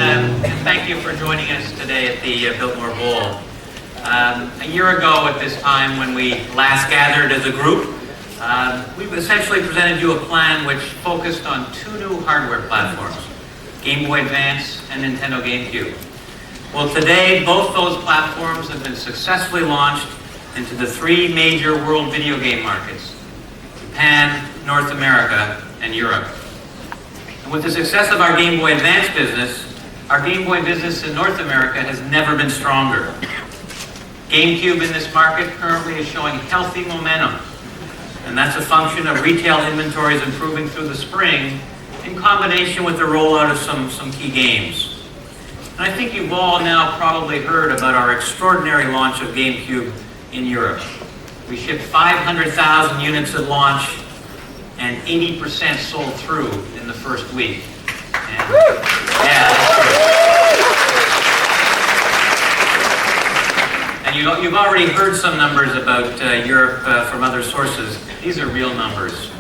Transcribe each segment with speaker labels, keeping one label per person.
Speaker 1: and thank you for joining us today at the Biltmore Bowl. A year ago at this time, when we last gathered as a group, we essentially presented you a plan which focused on two new hardware platforms, Game Boy Advance and Nintendo GameCube. Well, today, both those platforms have been successfully launched into the three major world video game markets: Japan, North America, and Europe. And with the success of our Game Boy Advance business, our Game Boy business in North America has never been stronger. GameCube in this market currently is showing healthy momentum, and that's a function of retail inventories improving through the spring in combination with the rollout of some key games. And I think you've all now probably heard about our extraordinary launch of GameCube in Europe. We shipped 500,000 units at launch, and 80% sold through in the first week. And, yeah, and you've already heard some numbers about Europe from other sources. These are real numbers.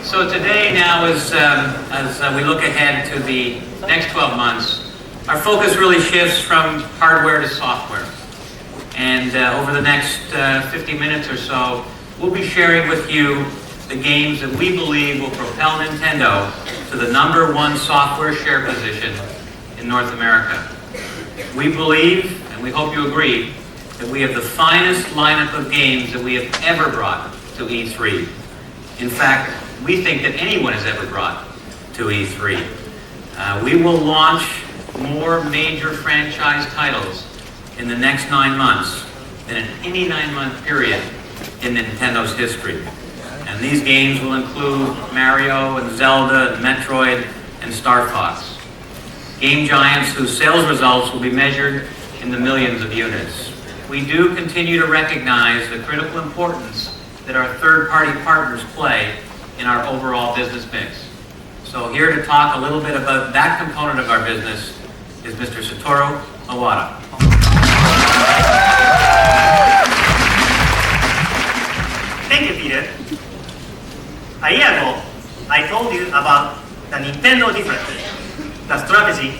Speaker 1: So today now, as we look ahead to the next 12 months, our focus really shifts from hardware to software. And over the next 50 minutes or so, we'll be sharing with you the games that we believe will propel Nintendo to the #1 software share position in North America. We believe, and we hope you agree, that we have the finest lineup of games that we have ever brought to E3. In fact, we think that anyone has ever brought to E3. We will launch more major franchise titles in the next 9 months than in any 9-month period in Nintendo's history. And these games will include Mario and Zelda and Metroid and Star Fox. Game giants whose sales results will be measured in the millions of units. We do continue to recognize the critical importance that our third-party partners play in our overall business mix. So here to talk a little bit about that component of our business is Mr. Satoru Iwata.
Speaker 2: Thank you, Peter. A year ago, I told you about the Nintendo difference, the strategy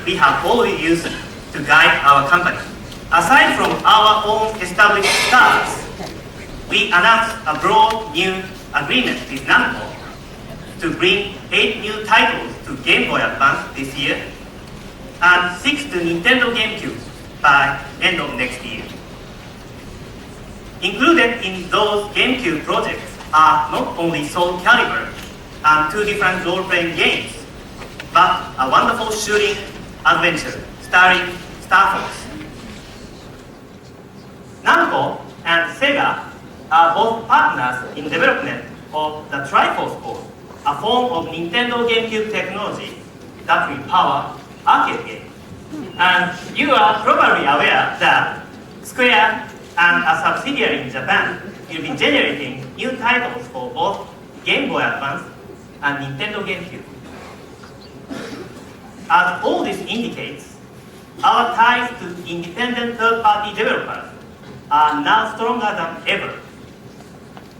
Speaker 2: we have always used to guide our company. Aside from our own established stars, we announced a broad new agreement with Namco to bring 8 new titles to Game Boy Advance this year and 6 to Nintendo GameCube by end of next year. Included in those GameCube projects are not only Soul Calibur and 2 different role-playing games, but a wonderful shooting adventure starring Star Fox. Namco and Sega are both partners in development of the Triforce Board, a form of Nintendo GameCube technology that will power arcade games. And you are probably aware that Square and a subsidiary in Japan will be generating new titles for both Game Boy Advance and Nintendo GameCube. As all this indicates, our ties to independent third-party developers are now stronger than ever.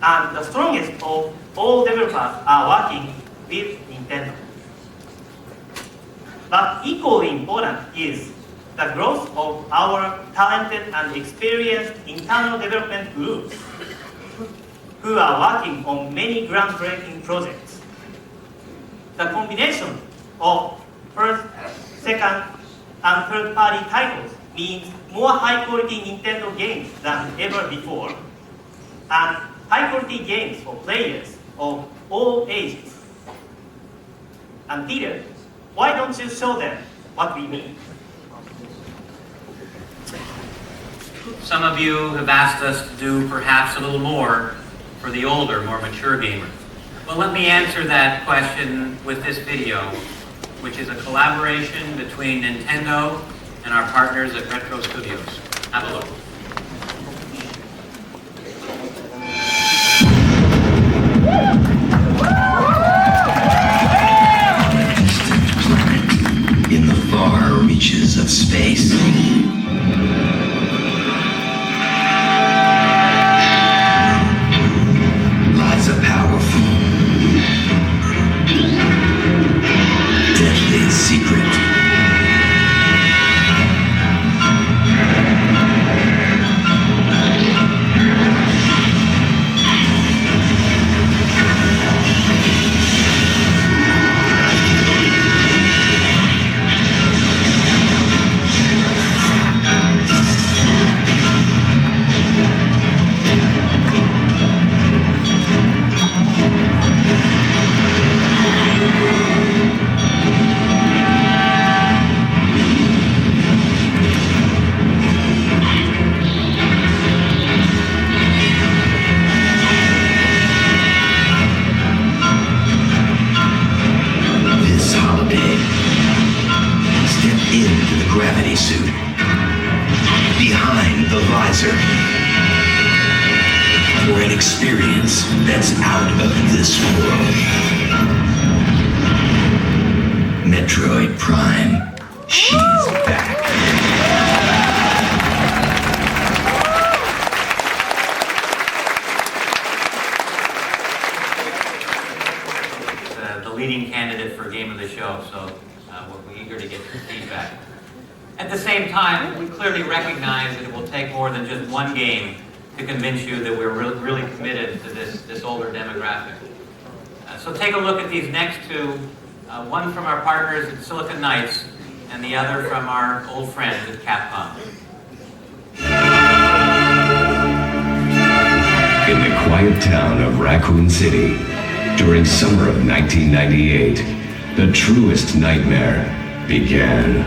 Speaker 2: And the strongest of all developers are working with Nintendo. But equally important is the growth of our talented and experienced internal development groups who are working on many groundbreaking projects. The combination of first, second, and third-party titles means more high-quality Nintendo games than ever before, and high-quality games for players of all ages. And Peter, why don't you show them what we mean?
Speaker 1: Some of you have asked us to do perhaps a little more for the older, more mature gamer. Well, let me answer that question with this video, which is a collaboration between Nintendo and our partners at Retro Studios. Have a look.
Speaker 3: In the far reaches of space. for an experience that's out of this world. Metroid Prime. She's back.
Speaker 1: The leading candidate for game of the show, so we're eager to get your feedback. At the same time, we clearly recognize that it will take more than just one game to convince you that we're really committed to this older demographic. So take a look at these next two, one from our partners at Silicon Knights and the other from our old friends at Capcom.
Speaker 4: In the quiet town of Raccoon City, during summer of 1998, the truest nightmare began.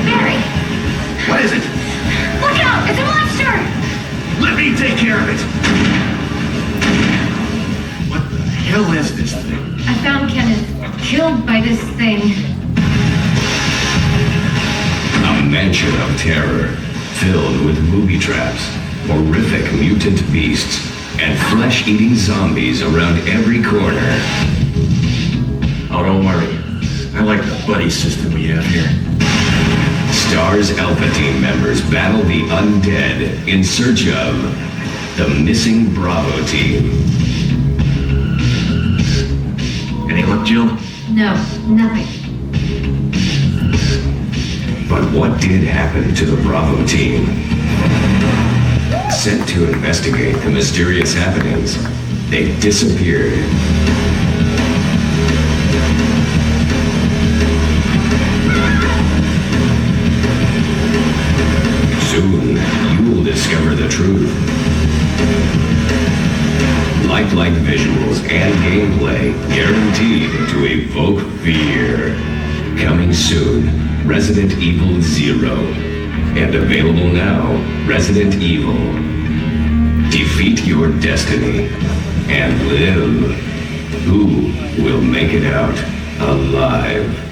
Speaker 5: Barry!
Speaker 3: What is it?
Speaker 5: Look out! It's a monster!
Speaker 3: Let me take care of it. What the hell is this thing?
Speaker 5: I found Kenneth killed by this thing.
Speaker 4: A mansion of terror, filled with booby traps, horrific mutant beasts, and flesh-eating zombies around every corner.
Speaker 3: Oh, don't worry. I like the buddy system we have here.
Speaker 4: Stars Alpha Team members battle the undead in search of the missing Bravo team.
Speaker 3: Any luck, Jill?
Speaker 5: No, nothing.
Speaker 4: But what did happen to the Bravo team? Sent to investigate the mysterious happenings, they disappeared. Soon, you will discover the truth. Lifelike visuals and gameplay guaranteed to evoke fear. Coming soon, Resident Evil 0. And available now, Resident Evil. Defeat your destiny and live. Who will make it out alive?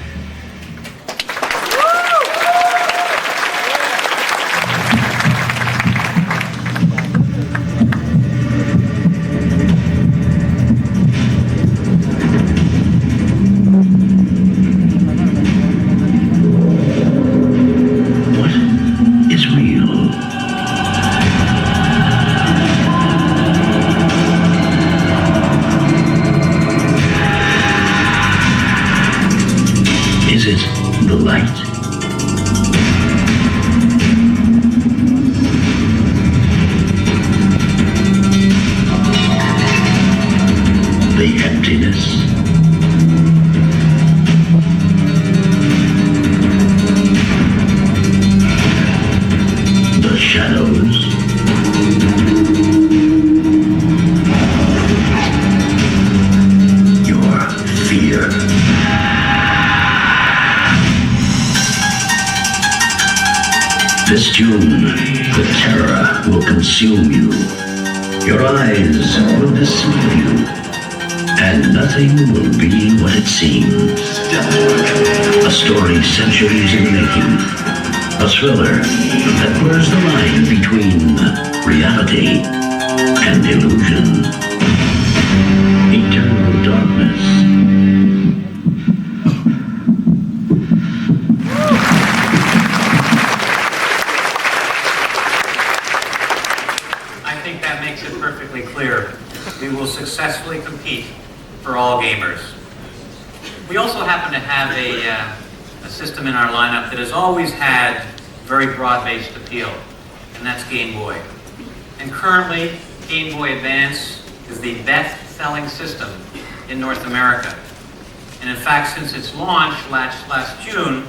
Speaker 3: What is real? Is it the light? The emptiness? The shadows? Your fear? This June, the terror will consume you. Your eyes will deceive you. And nothing will be what it seems. A story centuries in the making. A thriller that blurs the line between reality and illusion. Eternal darkness.
Speaker 1: I think that makes it perfectly clear. We will successfully compete for all gamers. We also happen to have a system in our lineup that has always had very broad-based appeal, and that's Game Boy. And currently, Game Boy Advance is the best-selling system in North America. And in fact, since its launch last June,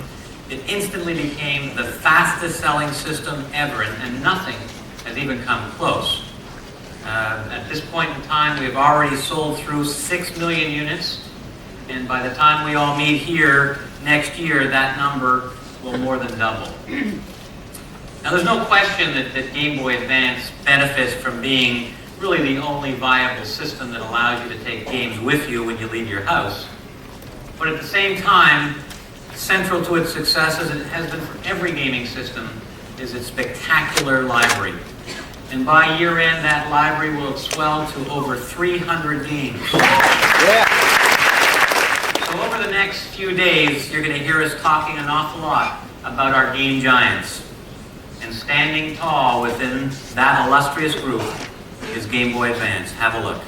Speaker 1: it instantly became the fastest-selling system ever, and nothing has even come close. At this point in time, we have already sold through 6 million units, and by the time we all meet here next year, that number will more than double. Now, there's no question that Game Boy Advance benefits from being really the only viable system that allows you to take games with you when you leave your house. But at the same time, central to its success, as it has been for every gaming system, is its spectacular library. And by year end, that library will have swelled to over 300 games. So over the next few days, you're going to hear us talking an awful lot about our game giants. And standing tall within that illustrious group is Game Boy Advance. Have a look.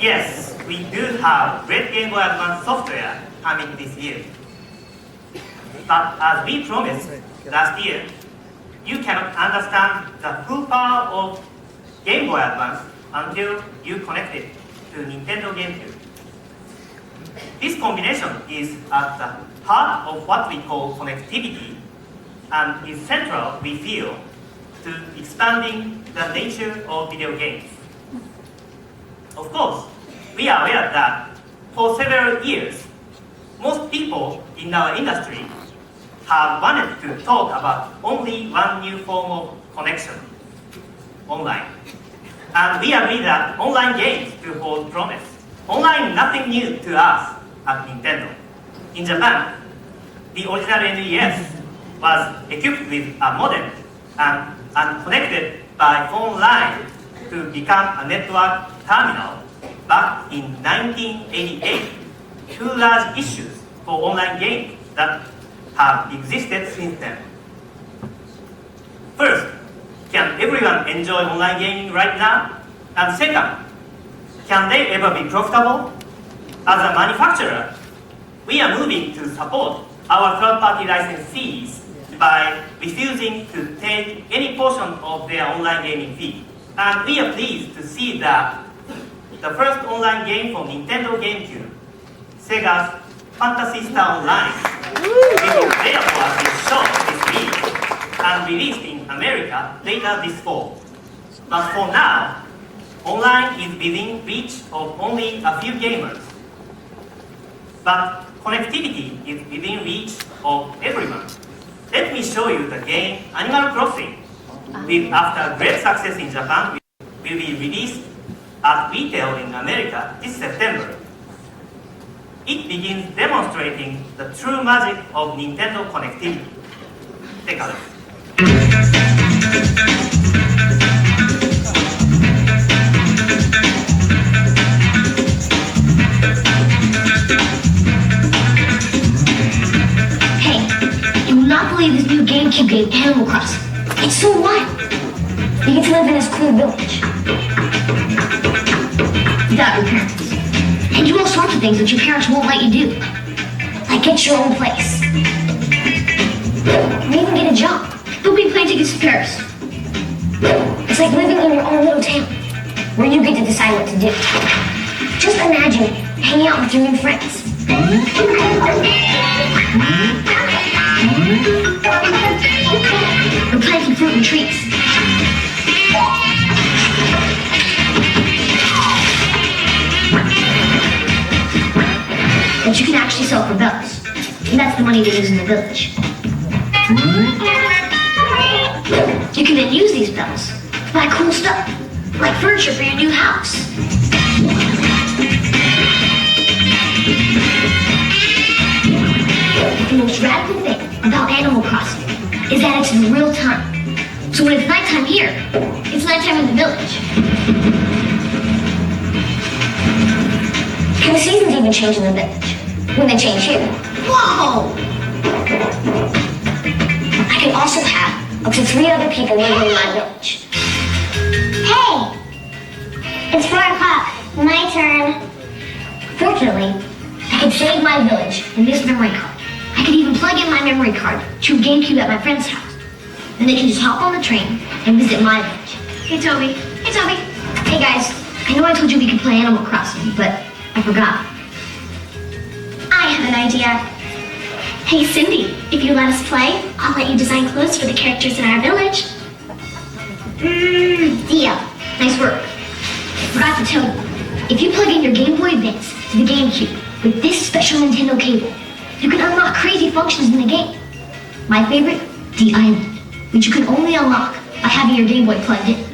Speaker 2: Yes, we do have great Game Boy Advance software coming this year. But as we promised last year, you cannot understand the full power of Game Boy Advance until you connect it to Nintendo GameCube. This combination is at the heart of what we call connectivity and is central, we feel, to expanding the nature of video games. Of course, we are aware that for several years, most people in our industry have wanted to talk about only one new form of connection, online. And we agree that online games do hold promise. Online is nothing new to us at Nintendo. In Japan, the original NES was equipped with a modem and connected by phone line to become a network terminal back in 1988. Two large issues for online games that have existed since then. First, can everyone enjoy online gaming right now? And second, can they ever be profitable? As a manufacturer, we are moving to support our third-party licensees by refusing to take any portion of their online gaming fee. And we are pleased to see that the first online game from Nintendo GameCube, Sega's Phantasy Star Online, will therefore be shown this week and released in America later this fall. But for now, online is within reach of only a few gamers. But connectivity is within reach of everyone. Let me show you the game Animal Crossing, which after great success in Japan, will be released at retail in America this September. It begins demonstrating the true magic of Nintendo connectivity. Take a look.
Speaker 5: Hey, you will not believe this new GameCube game, Animal Crossing. It's so wild. You get to live in this cool village. Without your parents. And do all sorts of things that your parents won't let you do. Like get your own place. Or even get a job. You'll be plane tickets to Paris. It's like living in your own little town, where you get to decide what to do. Just imagine hanging out with your new friends. Or planting fruit and trees. But you can actually sell for bells. And that's the money they use in the village. You can then use these bells to buy cool stuff, like furniture for your new house. the most radical thing about Animal Crossing is that it's in real time. So when it's nighttime here, it's nighttime in the village. And the seasons even change in the village. When they change here. Whoa! I can also have up to 3 other people living in my village.
Speaker 6: Hey! It's 4 o'clock. My turn.
Speaker 5: Fortunately, I could save my village in this memory card. I could even plug in my memory card to a GameCube at my friend's house. Then they can just hop on the train and visit my village. Hey, Toby. Hey, Toby. Hey, guys. I know I told you we could play Animal Crossing, but I forgot.
Speaker 6: I have an idea. Hey, Cindy, if you let us play, I'll let you design clothes for the characters in our village.
Speaker 5: Deal. Nice work. Forgot to tell you, if you plug in your Game Boy Advance to the GameCube with this special Nintendo cable, you can unlock crazy functions in the game. My favorite, the Island, which you can only unlock by having your Game Boy plugged in.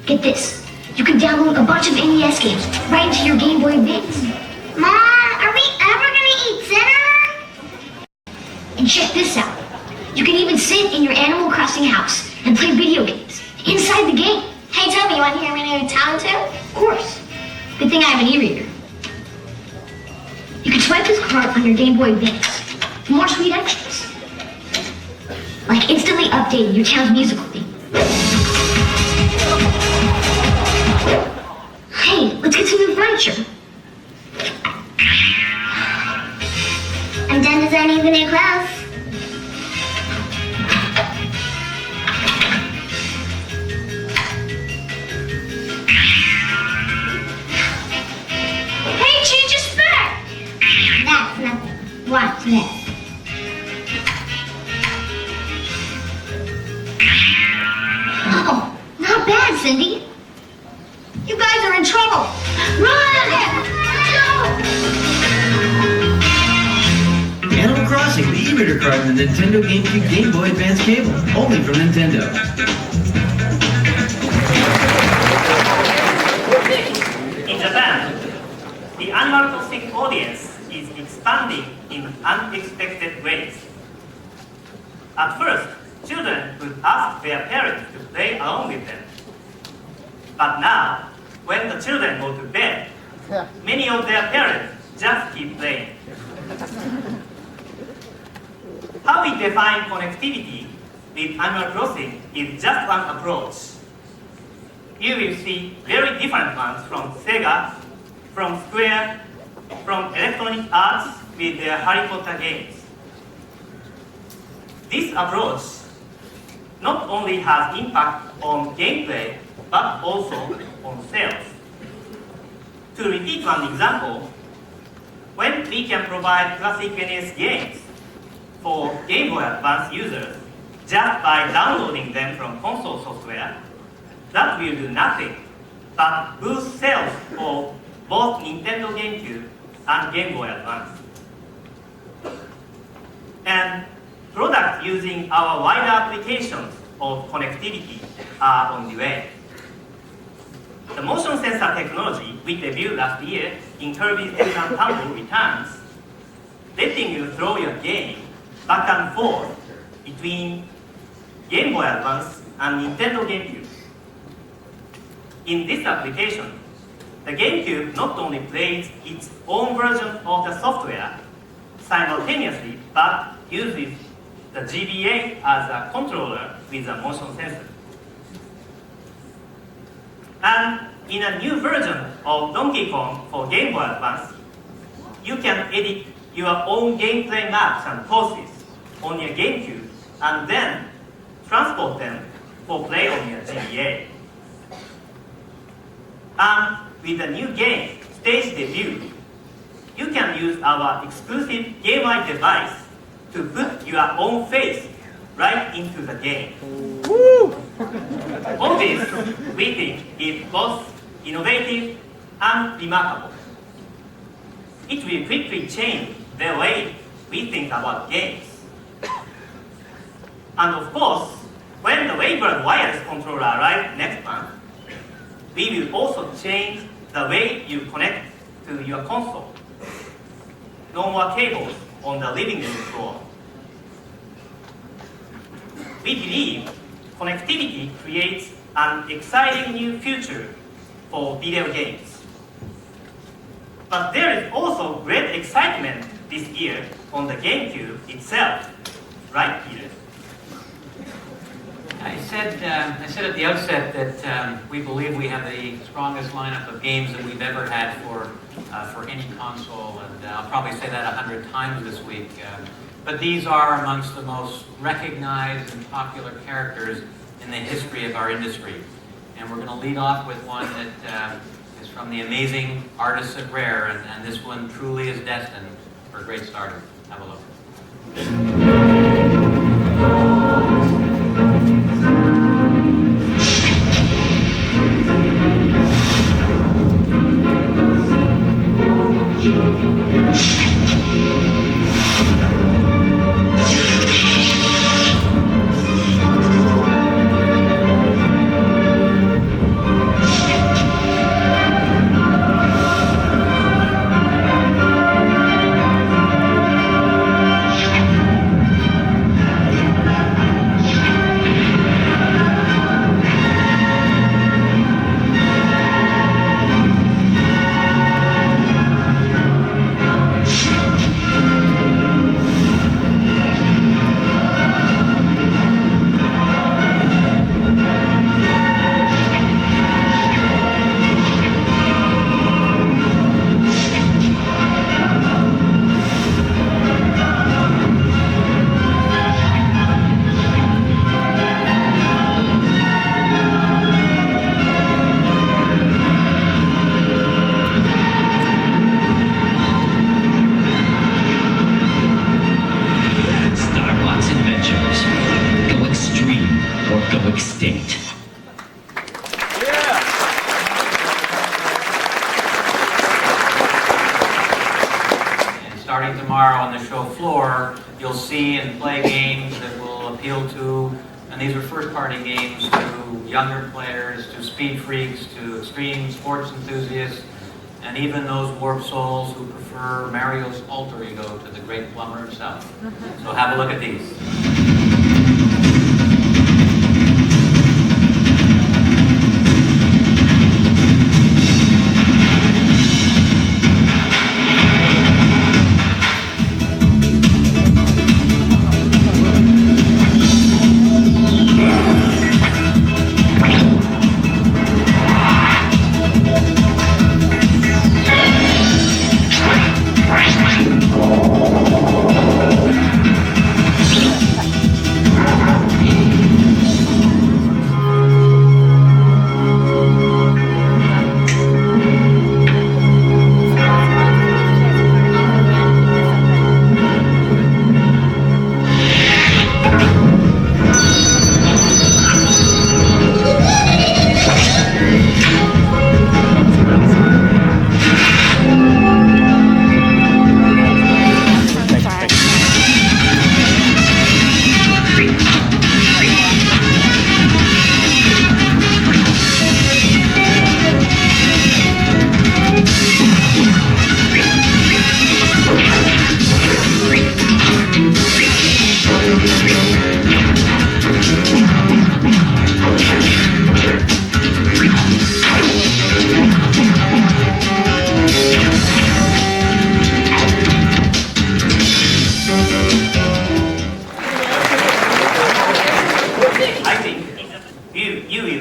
Speaker 5: Get this, you can download a bunch of NES games right into your Game Boy Advance.
Speaker 6: Mom, are we ever gonna eat dinner?
Speaker 5: And check this out, you can even sit in your Animal Crossing house and play video games inside the game.
Speaker 6: Hey, Toby, you want to hear my new talent too?
Speaker 5: Of course. Good thing I have an e-reader. You can swipe this card on your Game Boy Advance for more sweet extras. Like instantly updating your town's musical theme. Hey, let's get some new furniture.
Speaker 6: I'm done designing the new clothes.
Speaker 5: Hey, change your spec!
Speaker 6: That's nothing. Watch this.
Speaker 5: Oh, not bad, Cindy. You guys are in trouble. Run!
Speaker 7: Animal Crossing, the e-reader card in the Nintendo GameCube Game Boy Advance cable. Only from Nintendo.
Speaker 2: In Japan, the Animal Crossing audience is expanding in unexpected ways. At first, children would ask their parents to play along with them. But now, when the children go to bed, many of their parents just keep playing. How we define connectivity with Animal Crossing is just one approach. You will see very different ones from Sega, from Square, from Electronic Arts with their Harry Potter games. This approach not only has impact on gameplay, but also on sales. To repeat one example, when we can provide classic NES games for Game Boy Advance users just by downloading them from console software, that will do nothing but boost sales for both Nintendo GameCube and Game Boy Advance. And products using our wider applications of connectivity are on the way. The motion sensor technology we debuted last year in Kirby's Epic Tumble Returns, letting you throw your game back and forth between Game Boy Advance and Nintendo GameCube. In this application, the GameCube not only plays its own version of the software simultaneously, but uses the GBA as a controller with a motion sensor. And in a new version of Donkey Kong for Game Boy Advance, you can edit your own gameplay maps and poses on your GameCube and then transport them for play on your GBA. And with the new game, Stage Debut, you can use our exclusive GameEye device to put your own face right into the game. All this, we think, is both innovative and remarkable. It will quickly change the way we think about games. And of course, when the Wavebird wireless controller arrives next month, we will also change the way you connect to your console. No more cables on the living room floor. we believe connectivity creates an exciting new future for video games. But there is also great excitement this year on the GameCube itself, right, Peter?
Speaker 1: I said at the outset that we believe we have the strongest lineup of games that we've ever had for any console, and I'll probably say that 100 times this week. But these are amongst the most recognized and popular characters in the history of our industry. And we're going to lead off with one that is from the amazing artists at Rare, and this one truly is destined for a great stardom. Have a look.
Speaker 3: Extinct.
Speaker 1: And starting tomorrow on the show floor, you'll see and play games that will appeal to, and these are first-party games, to younger players, to speed freaks, to extreme sports enthusiasts, and even those warped souls who prefer Mario's alter ego to the great plumber himself. So have a look at these.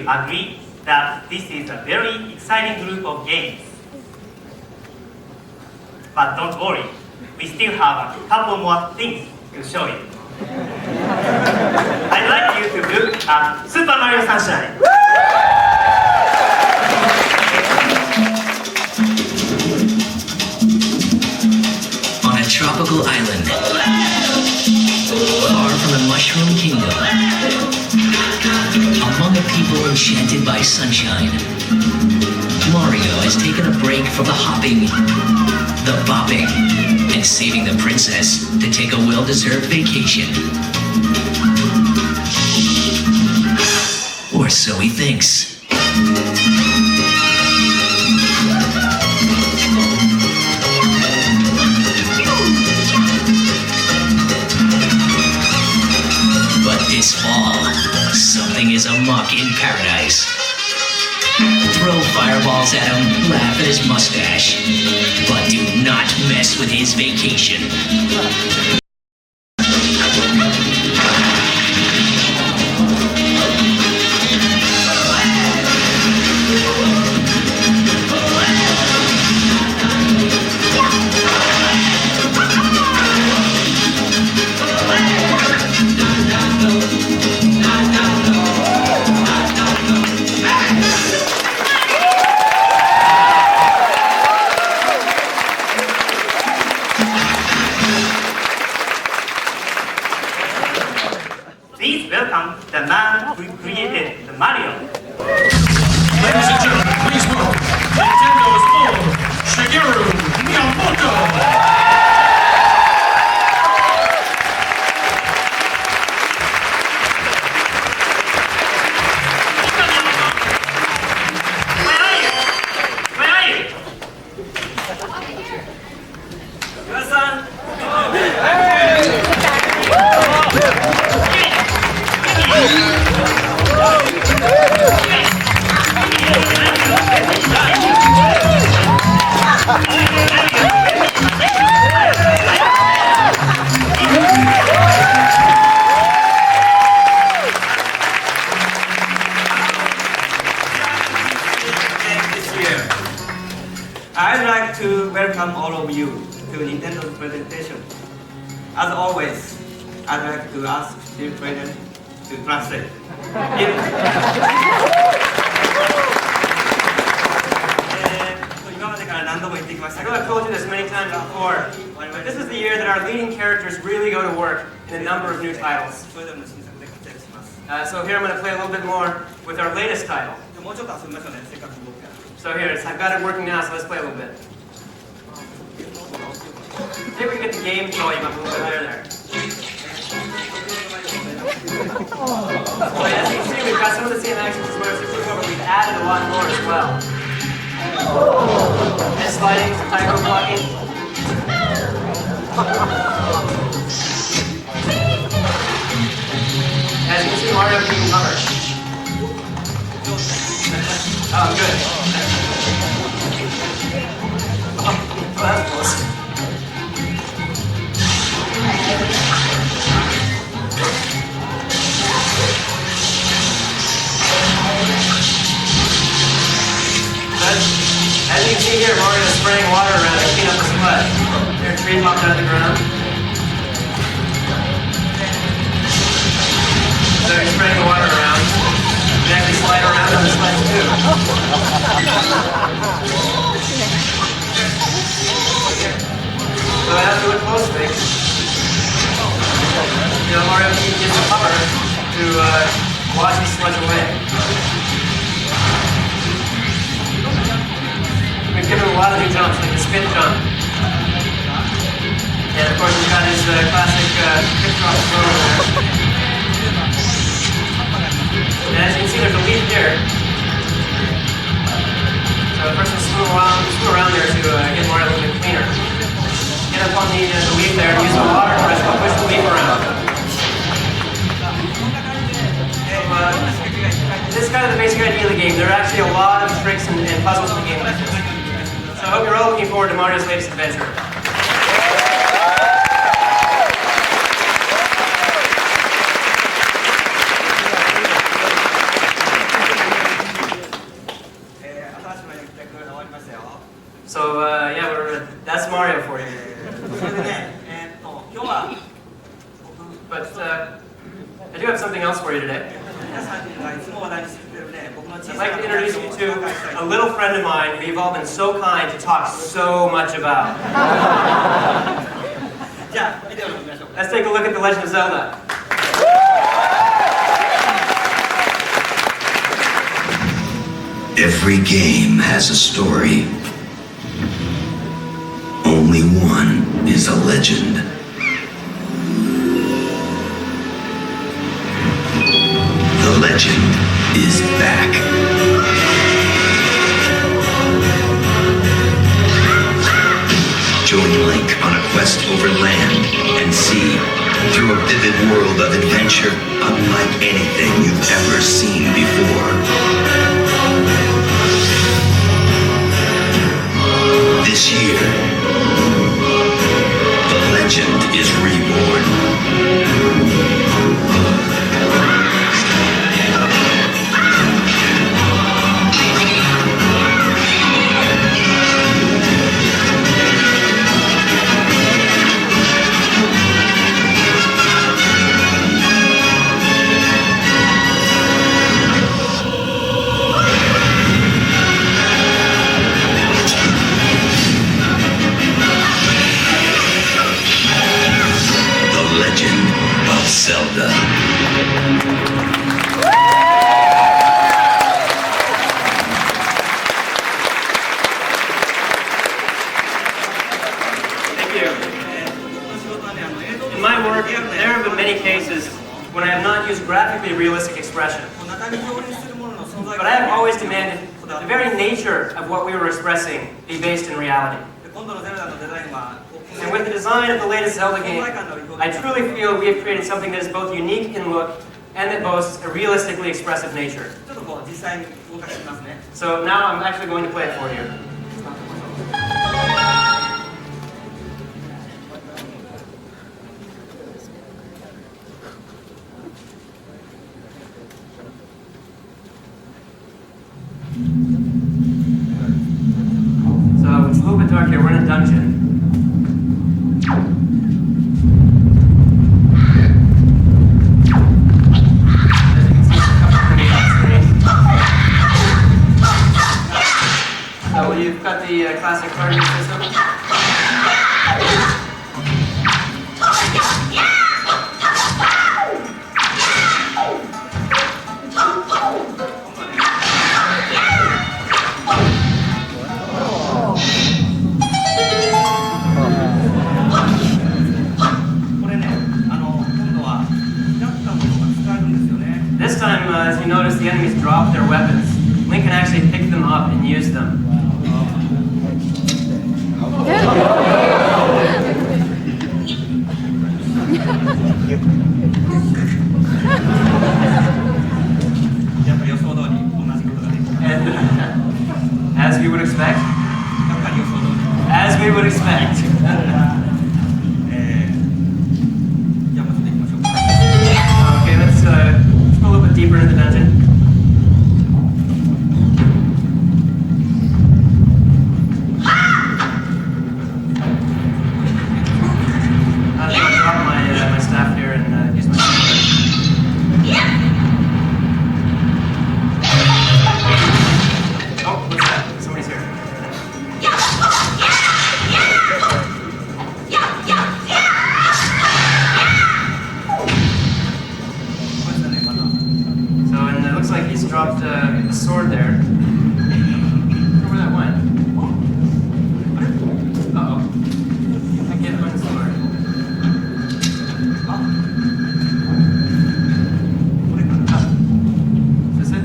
Speaker 2: Agree that this is a very exciting group of games. But don't worry, we still have a couple more things to show you. I'd like you to look at Super Mario Sunshine.
Speaker 8: On a tropical island, far from the Mushroom Kingdom, among a people enchanted by sunshine, Mario has taken a break from the hopping, the bopping, and saving the princess to take a well-deserved vacation. Or so he thinks. But this fall, runs amok in paradise. Throw fireballs at him, laugh at his mustache, but do not mess with his vacation.
Speaker 2: Please welcome the man who created the Mario.
Speaker 9: Ladies and gentlemen, please welcome Nintendo's own Shigeru Miyamoto.
Speaker 2: Where are you? Where are you? Yusa-san.
Speaker 10: This year, I'd like to welcome all of you to Nintendo's presentation. As always, I'd like to ask the president to translate.
Speaker 11: I've told you this many times before, but this is the year that our leading characters really go to work in a number of new titles. So here I'm going to play a little bit more with our latest title. So here, I've got it working now, so let's play a little bit. Maybe we can get the game volume up a little bit higher there. So as you can see, we've got some of the same actions as Mario 64, but we've added a lot more as well. And sliding, typo blocking. As you can see, Mario can hover. Oh, good. Oh, that's close. As you can see here, Mario is spraying water around to clean up the mud. There are trees popped out of the ground. So he's spraying the water around. You can actually slide around on this ledge too. So as we look closely, Mario can use the cover to wash the sludge away. We've given him a lot of new jumps, like the spin jump. And of course we've got his classic hip drop throw there. And as you can see, there's a leaf here. So first we'll screw around there to get Mario a little bit cleaner. Get up on the leaf there and use the water press to push the leaf around. This is kind of the basic idea of the game. There are actually a lot of tricks and puzzles in the game like this. So I hope you're all looking forward to Mario's latest adventure. So yeah, that's Mario for you. But I do have something else for you today. I'd like to introduce you to a little friend of mine who you've all been so kind to talk so much about. Let's take a look at The Legend of Zelda.
Speaker 3: Every game has a story. Only one is a legend. The legend is back. Join Link on a quest over land and sea through a vivid world of adventure unlike anything you've ever seen before. This year, the legend is reborn. The Legend of Zelda.
Speaker 11: Thank you. In my work, there have been many cases when I have not used graphically realistic expression. But I have always demanded that the very nature of what we were expressing be based in reality. And with the design of the latest Zelda game, I truly feel we have created something that is both unique in look and that boasts a realistically expressive nature. So now I'm actually going to play it for you. So it's a little bit dark here. We're in a dungeon. So you've got the classic targeting system. This time, as you notice, the enemies drop their weapons. Link can actually pick them up and use them. And as we would expect, Okay, let's go a little bit deeper into the dungeon. I'm going to drop my staff here and use my Oh, what's that? Somebody's here. So, and it looks like he's dropped a sword there. I wonder where that went. Uh-oh. I can't find the sword. Is this it?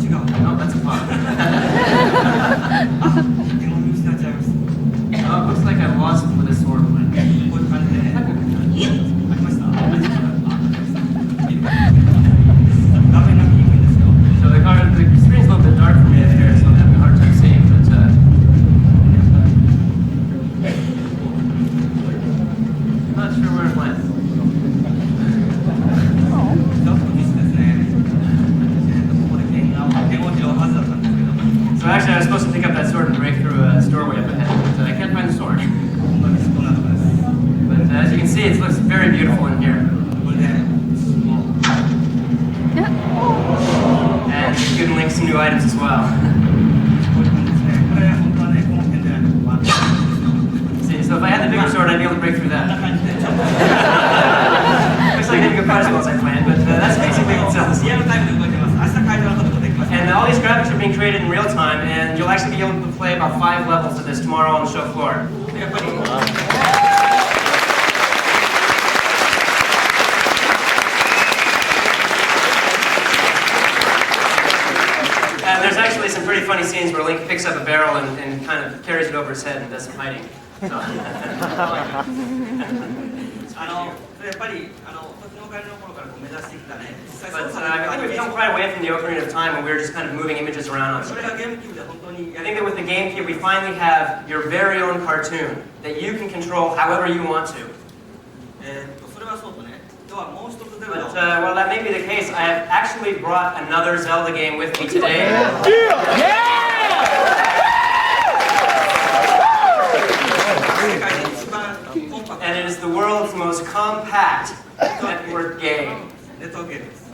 Speaker 11: No, that's a pot. Oh, it looks like I lost where the sword went. So the screen's a little bit dark for me up here, so I'm having a hard time seeing, but I'm not sure where it went. So actually I was supposed to pick up that sword and break through a doorway up ahead, but I can't find the sword. But as you can see, it looks very beautiful in here. And it's given Link some new items as well. See, so if I had the bigger sword, I'd be able to break through that. Looks like I didn't go quite as well as I planned, but that's basically what it sells. And all these graphics are being created in real time, and you'll actually be able to play about 5 levels of this tomorrow on the show floor. And there's actually some pretty funny scenes where Link picks up a barrel and kind of carries it over his head and does some fighting. So,
Speaker 10: それやっぱり時のお帰りの頃からこう目指してきたね。実際
Speaker 11: but
Speaker 10: そう
Speaker 11: I think we've come quite away from the Ocarina of Time when we were just kind of moving images around on
Speaker 10: それ
Speaker 11: screen.
Speaker 10: がゲームキューブで本当に
Speaker 11: I think that with the GameCube, we finally have your very own cartoon that you can control however you want to.
Speaker 10: それはそうとね。ではもう一つゼル
Speaker 11: But
Speaker 10: ダを
Speaker 11: while that may be the case, I have actually brought another Zelda game with me today.
Speaker 10: 世界で一番コンパクト
Speaker 11: And it is the world's most compact network game.
Speaker 10: ネットワークゲームです。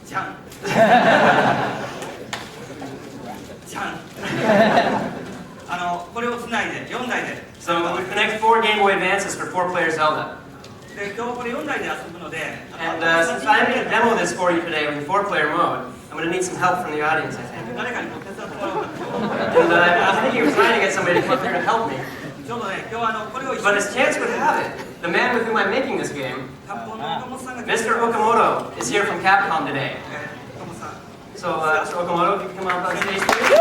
Speaker 10: じゃん。じゃん。これをつないで4台で。
Speaker 11: So we connect 4 Game Boy Advances for 4-player Zelda.
Speaker 10: で今日これ4台で遊ぶので。
Speaker 11: And since I'm going to demo this for you today in 4-player mode, I'm going to need some help from the audience, I think.
Speaker 10: 誰かにも手伝ってもらおうか。
Speaker 11: And I'm thinking of trying to get somebody to come here to help me.
Speaker 10: ちょうどね今日これを一緒
Speaker 11: But
Speaker 10: に
Speaker 11: as chance would have it, the man with whom I'm making this game,
Speaker 10: カッポンの岡本さんが
Speaker 11: Mr. Okamoto, is here from Capcom today.
Speaker 10: 岡本さん。
Speaker 11: So, Mr. Okamoto, if you can come up on stage, please.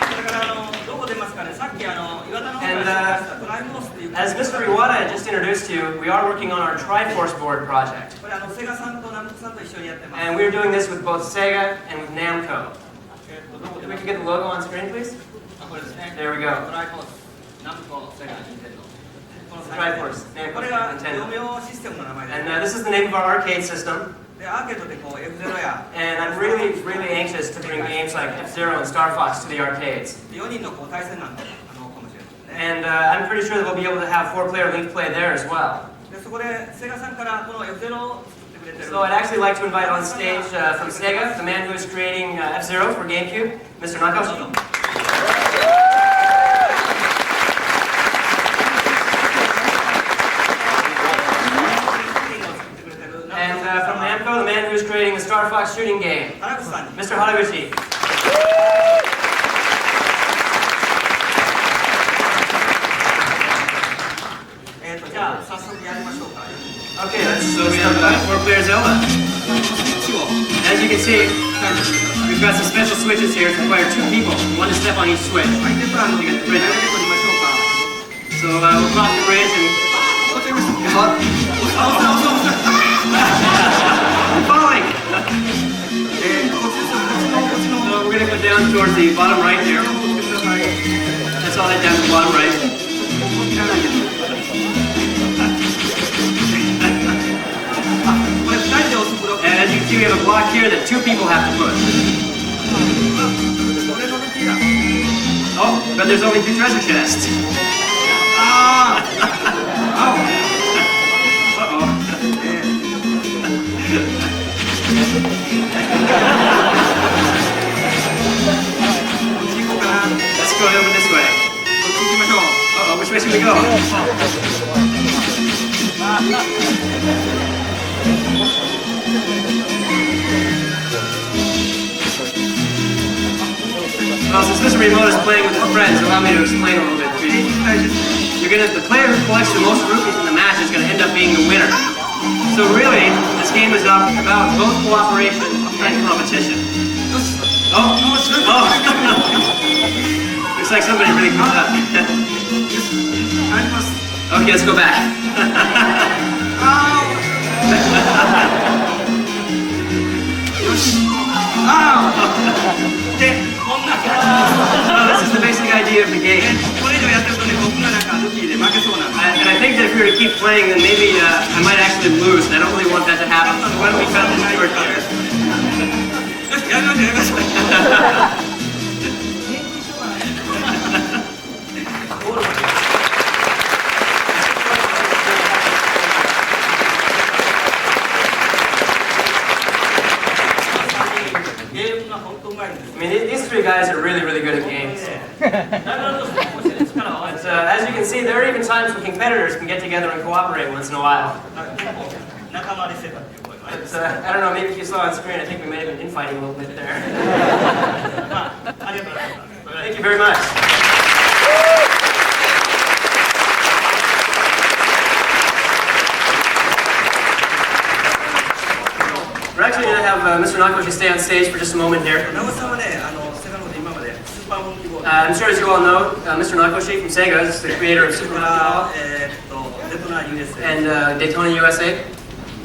Speaker 10: それからどこ出ますかね。さっき岩田の方から
Speaker 11: And
Speaker 10: トライフォースっていう。
Speaker 11: as Mr. Iwata had just introduced you, we are working on our Triforce board project.
Speaker 10: これセガさんとナムコさんと一緒にやってます。
Speaker 11: And we're doing this with both Sega and with Namco.
Speaker 10: どこ
Speaker 11: If
Speaker 10: 出
Speaker 11: we
Speaker 10: ます
Speaker 11: could get the logo on screen, please.
Speaker 10: これですね。
Speaker 11: There we go.
Speaker 10: トライフォース、ナムコ、セガ、ニンテンド。この
Speaker 11: Triforce,
Speaker 10: 3こ
Speaker 11: Namco,
Speaker 10: れが
Speaker 11: Nintendo.
Speaker 10: 業務用システムの名前で
Speaker 11: And this is the name of our arcade system.
Speaker 10: でアーケードでこう F0 や
Speaker 11: And I'm really, really anxious to bring games like F-Zero and Star Fox to the arcades.
Speaker 10: 4人のこう対戦なんでかもしれないですね。
Speaker 11: And I'm pretty sure that we'll be able to have 4-player link play there as well.
Speaker 10: でそこでセガさんからこの F0 を作ってくれてる。
Speaker 11: So I'd actually like to invite on stage from Sega, the man who is creating F-Zero for GameCube, Mr. Nakaoshi. And from Namco, the man who is creating the Star Fox shooting game,
Speaker 10: 原口さんに。
Speaker 11: Mr. Haraguchi.
Speaker 10: 네, じゃあ早速やりましょうか。
Speaker 11: Okay, let's start 4-player Zelda. As you can see, we've got some special switches here to require 2 people, 1 to step on each switch.
Speaker 10: 相手プランの
Speaker 11: You get the bridge.
Speaker 10: 取りましょうか。
Speaker 11: So we'll cross the bridge and... I'm falling! So we're going to go down towards the bottom right here. That's all head down to the bottom right. And as you can see, we have a block here that 2 people have to push. Oh, but there's only 2 treasure chests. Let's go over this way. Uh-oh, which way should we go? Well, since Mr. Remote is playing with his friends, allow me to explain a little bit to you. The player who collects the most rupees in the match is going to end up being the winner. So really, this game is about both cooperation and competition. Oh! Looks like somebody really caught up. Okay, let's go back. This is the basic idea of the game. And I think that if we were to keep playing, then maybe I might actually lose, and I don't really want that to happen. So why don't we cut this short here? I mean, these 3 guys are really, really good at games. But as you can see, there are even times when competitors can get together and cooperate once in a while. But I don't know, maybe if you saw on screen, I think we may have been infighting a little bit there. Thank you very much. We're actually going to have Mr. Nakayoshi stay on stage for just a moment here.
Speaker 10: 長尾さんはね、セガので今までスーパーモンキーボール
Speaker 11: I'm sure as you all know, Mr. Nakayoshi from Sega is the creator of Super
Speaker 10: か
Speaker 11: Monkey
Speaker 10: ら
Speaker 11: Ball
Speaker 10: デトナ USA
Speaker 11: and Daytona USA.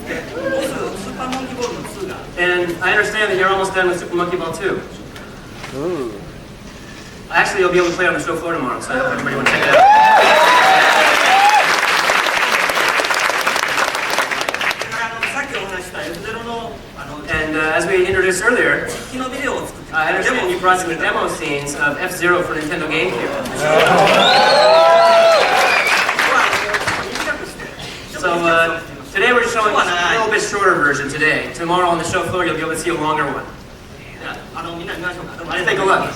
Speaker 10: でもうすぐスーパーモンキーボールの2が
Speaker 11: And I understand that you're almost done with Super Monkey Ball 2. Actually, you'll be able to play on the show floor tomorrow, so everybody want to check it out.
Speaker 10: さっきお話しした F0 の
Speaker 11: And as we introduced earlier,
Speaker 10: 機のビデオを作って
Speaker 11: I understand you brought some demo scenes of F-Zero for Nintendo GameCube. So today we're showing a little bit shorter version today. Tomorrow on the show floor you'll be able to see a longer one.
Speaker 10: みんな見ましょうか
Speaker 11: Let's take a look.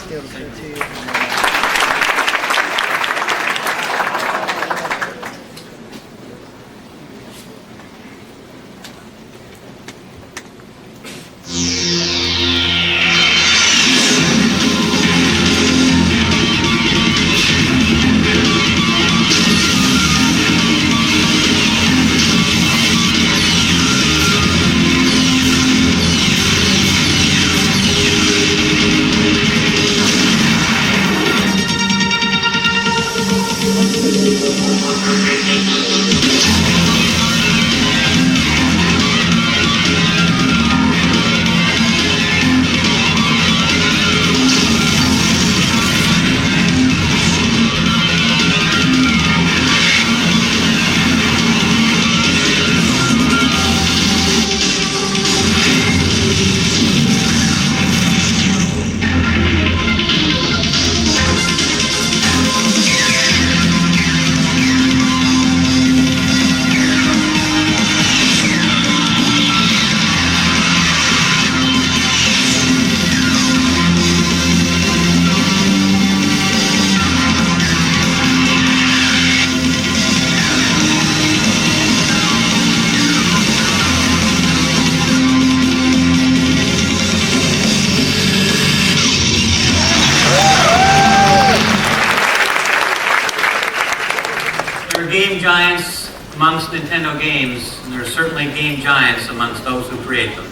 Speaker 11: Game giants amongst Nintendo games, and there are certainly game giants amongst those who create them.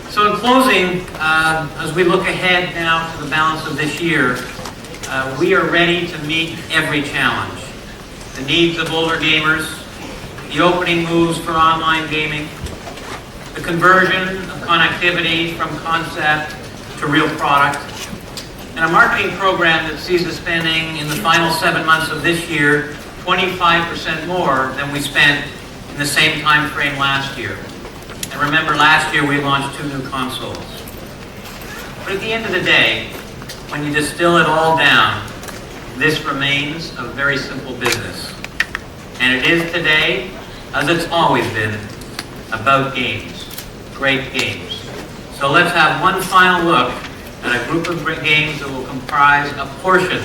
Speaker 11: So in closing, as we look ahead now to the balance of this year, we are ready to meet every challenge. The needs of older gamers, the opening moves for online gaming, the conversion of connectivity from concept to real product, and a marketing program that sees us spending in the final 7 months of this year 25% more than we spent in the same time frame last year. And remember, last year we launched 2 new consoles. But at the end of the day, when you distill it all down, this remains a very simple business. And it is today, as it's always been, about games, great games. So let's have one final look at a group of great games that will comprise a portion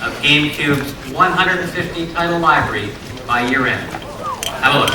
Speaker 11: of GameCube's 150 title library by year end. Have a look.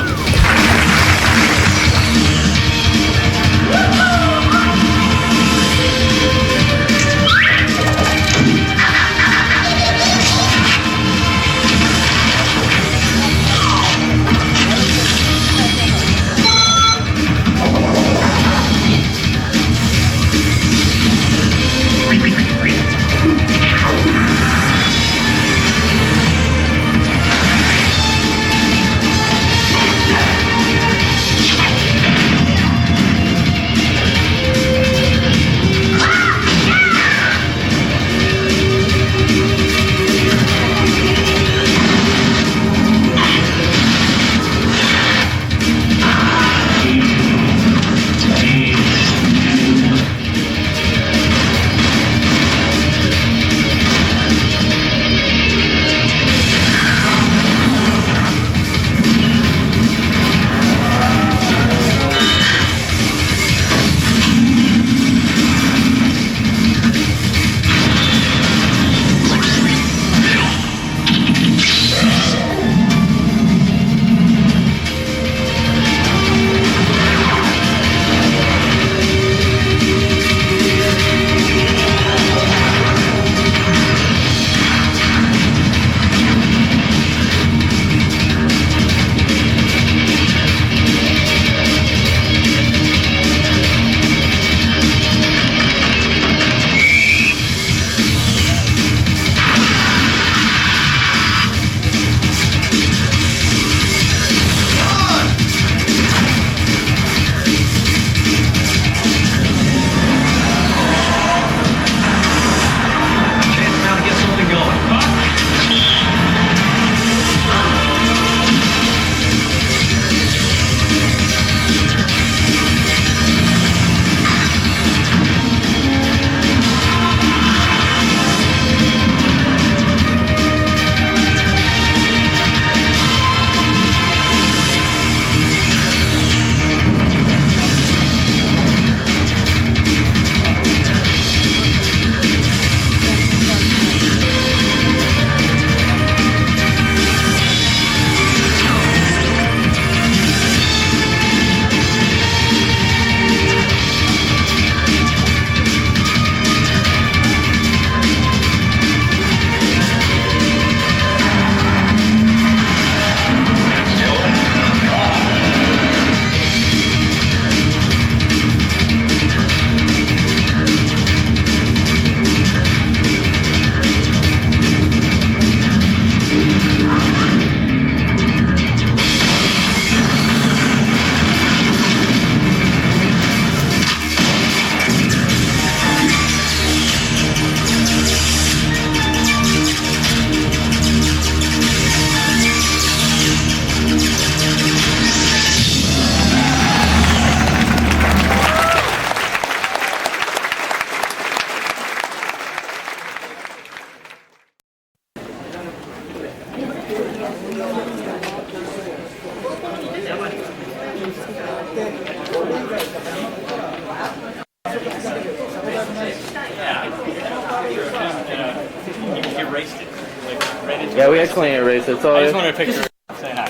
Speaker 12: Yeah, we accidentally erased it. So
Speaker 13: I just wanted a picture. Say hi.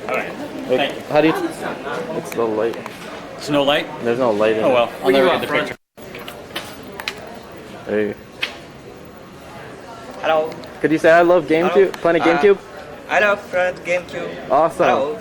Speaker 13: Alright.
Speaker 12: Wait, how do you? It's the light.
Speaker 13: There's no light?
Speaker 12: There's no light in
Speaker 13: Oh well.
Speaker 12: it.
Speaker 13: I'll never get the picture.
Speaker 12: There you go.
Speaker 10: Hello.
Speaker 12: Could you say I love GameCube? Playing GameCube?
Speaker 10: I love playing GameCube.
Speaker 12: Awesome.
Speaker 10: Hello.